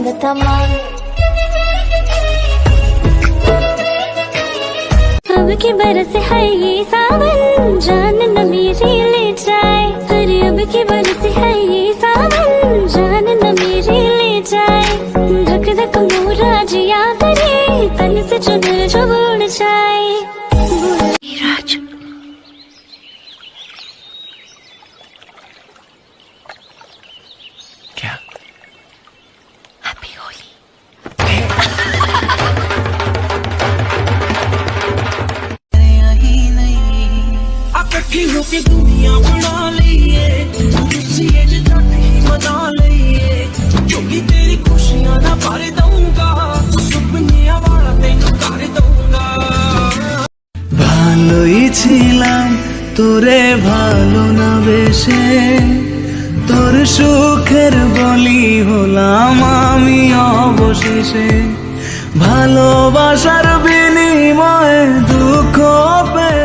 रंग तमाम। अब की बरस है ये सावन, जान न मेरी ले जाए। अरे अब की बरस है ये सावन, जान न मेरी ले जाए। धक धक मोरा जिया करे, तन से चुनर जो उड़ जाए। राज क्या? हैप्पी होली। इकट्ठी होके दुनिया बना लईए, खुशियां जट ही मना लईए। क्योंकि तेरी खुशियां ना भर दूंगा, सुपनिया वाला तेनू कर दूंगा। ভালোই ছিলাম তোরে ভালো না বেশে, তোর সুখের বলি হলাম আমি অবশেষে। ভালোবাসার বিনিময়ে দুঃখ পেয়ে